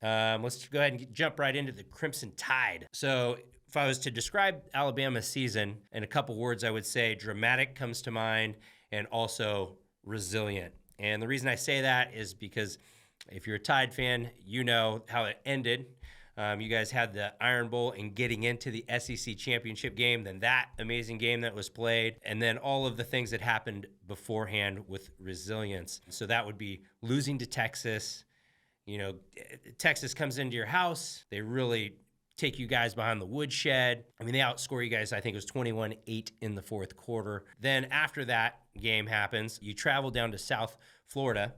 Let's go ahead and jump right into the Crimson Tide. So, if I was to describe Alabama's season in a couple words, I would say dramatic comes to mind and also resilient. And the reason I say that is because if you're a Tide fan, you know how it ended. You guys had the Iron Bowl and getting into the SEC championship game, then that amazing game that was played, and then all of the things that happened beforehand with resilience. So that would be losing to Texas. Texas comes into your house. They really take you guys behind the woodshed. I mean, they outscore you guys, I think it was 21-8 in the fourth quarter. Then after that game happens, you travel down to South Florida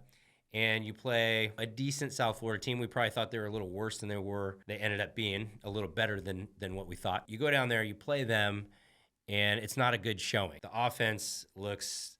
and you play a decent South Florida team. We probably thought they were a little worse than they were. They ended up being a little better than what we thought. You go down there, you play them, and it's not a good showing. The offense looks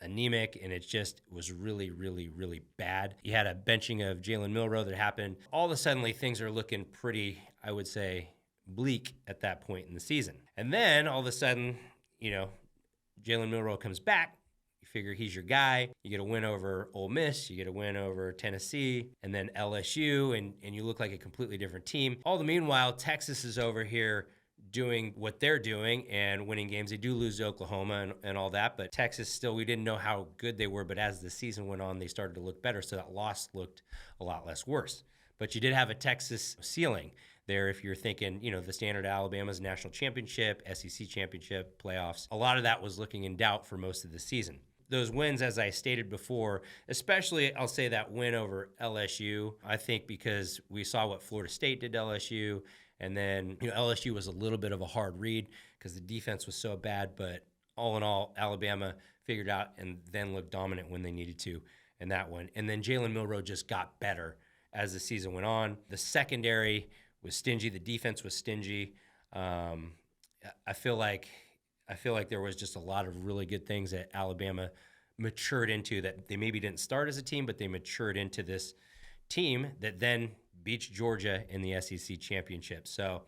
anemic, and it just was really, really, really bad. You had a benching of Jalen Milroe that happened. All of a sudden, things are looking pretty, I would say, bleak at that point in the season. And then all of a sudden, Jalen Milroe comes back. You figure he's your guy. You get a win over Ole Miss. You get a win over Tennessee and then LSU, and you look like a completely different team. All the meanwhile, Texas is over here doing what they're doing and winning games. They do lose to Oklahoma and all that, but Texas still, we didn't know how good they were, but as the season went on, they started to look better, so that loss looked a lot less worse. But you did have a Texas ceiling there if you're thinking, the standard Alabama's national championship, SEC championship, playoffs. A lot of that was looking in doubt for most of the season. Those wins, as I stated before, especially I'll say that win over LSU, I think because we saw what Florida State did to LSU. And then, LSU was a little bit of a hard read because the defense was so bad. But all in all, Alabama figured out and then looked dominant when they needed to in that one. And then Jalen Milroe just got better as the season went on. The secondary was stingy. The defense was stingy. I feel like there was just a lot of really good things that Alabama matured into, that they maybe didn't start as a team, but they matured into this team that then beats Georgia in the SEC championship. So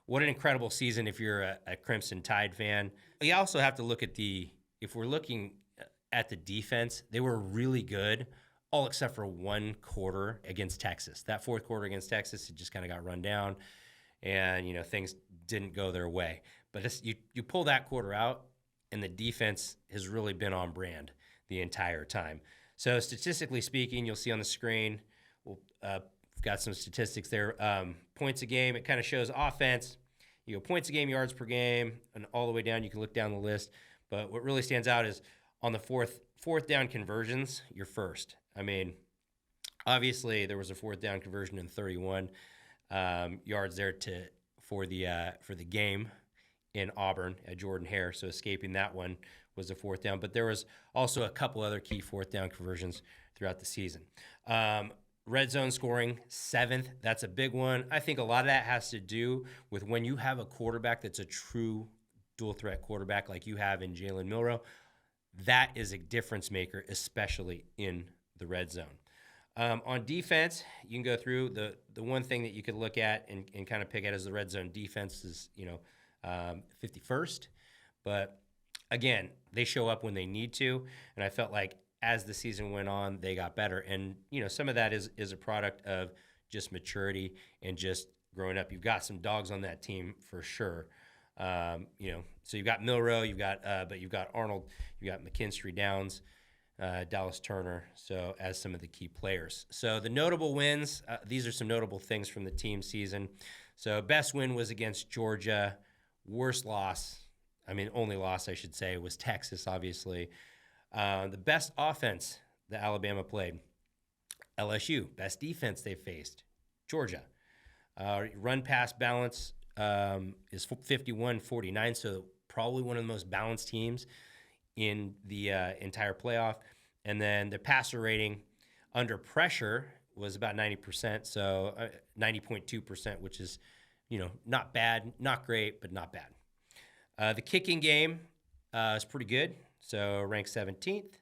what an incredible season if you're a Crimson Tide fan. You also have to look at if we're looking at the defense, they were really good, all except for one quarter against Texas. That fourth quarter against Texas, it just kind of got run down and, things didn't go their way. But you pull that quarter out and the defense has really been on brand the entire time. So statistically speaking, you'll see on the screen, we've got some statistics there. Points a game, it kind of shows offense. Points a game, yards per game, and all the way down. You can look down the list. But what really stands out is on the fourth down conversions, you're first. I mean, obviously there was a fourth down conversion in 31 yards there for the game in Auburn at Jordan Hare. So escaping that one was a fourth down. But there was also a couple other key fourth down conversions throughout the season. Red zone scoring, 7th. That's a big one. I think a lot of that has to do with when you have a quarterback that's a true dual threat quarterback like you have in Jalen Milroe. That is a difference maker, especially in the red zone. On defense, you can go through the one thing that you could look at and kind of pick at as the red zone defense is, 51st. But again, they show up when they need to. And I felt like as the season went on, they got better. And, some of that is a product of just maturity and just growing up. You've got some dogs on that team for sure. So you've got Milroe, but you've got Arnold, you've got McKinstry Downs, Dallas Turner, so as some of the key players. So the notable wins, these are some notable things from the team season. So best win was against Georgia. Worst loss, only loss I should say, was Texas, obviously. The best offense that Alabama played, LSU. Best defense they faced, Georgia. Run-pass balance is 51-49, so probably one of the most balanced teams in the entire playoff. And then the passer rating under pressure was about 90%, so 90.2%, which is, not bad, not great, but not bad. The kicking game is pretty good, so ranked 17th.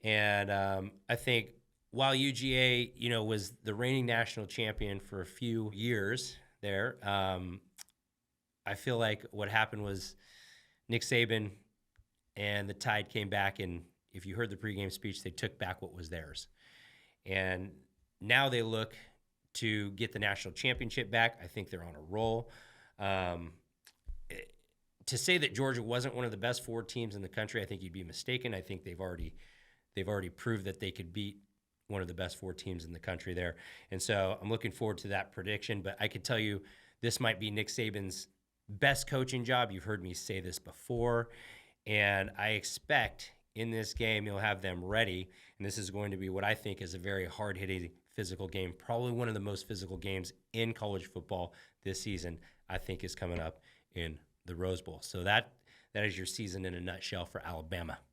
And I think while UGA, was the reigning national champion for a few years there, I feel like what happened was Nick Saban and the Tide came back, and if you heard the pregame speech, they took back what was theirs. And now they look to get the national championship back. I think they're on a roll. To say that Georgia wasn't one of the best 4 teams in the country, I think you'd be mistaken. I think they've already proved that they could beat one of the best 4 teams in the country there. And so I'm looking forward to that prediction. But I could tell you this might be Nick Saban's best coaching job. You've heard me say this before. And I expect in this game he'll have them ready. And this is going to be what I think is a very hard-hitting physical game, probably one of the most physical games in college football this season, I think is coming up in the Rose Bowl. So that is your season in a nutshell for Alabama.